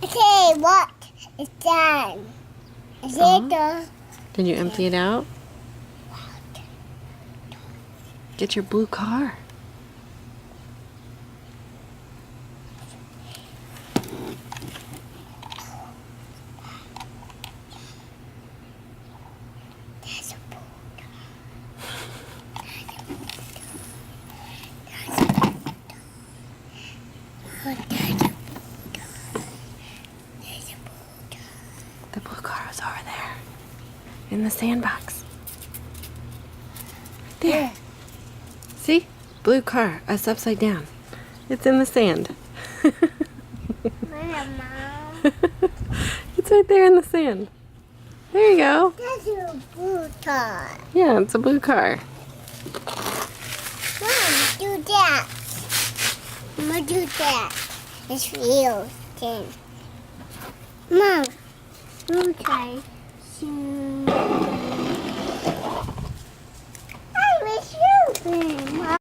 Okay, what? It's done. Is it done? Can you empty it out? Get your blue car. There's a boat. The blue car is over there. In the sandbox. Right there. See? Blue car. Us upside down. It's in the sand. Mom. It's right there in the sand. There you go. That's a blue car. Yeah, it's a blue car. Mom, do that. Mom, do that. It's real thing. Mom, okay.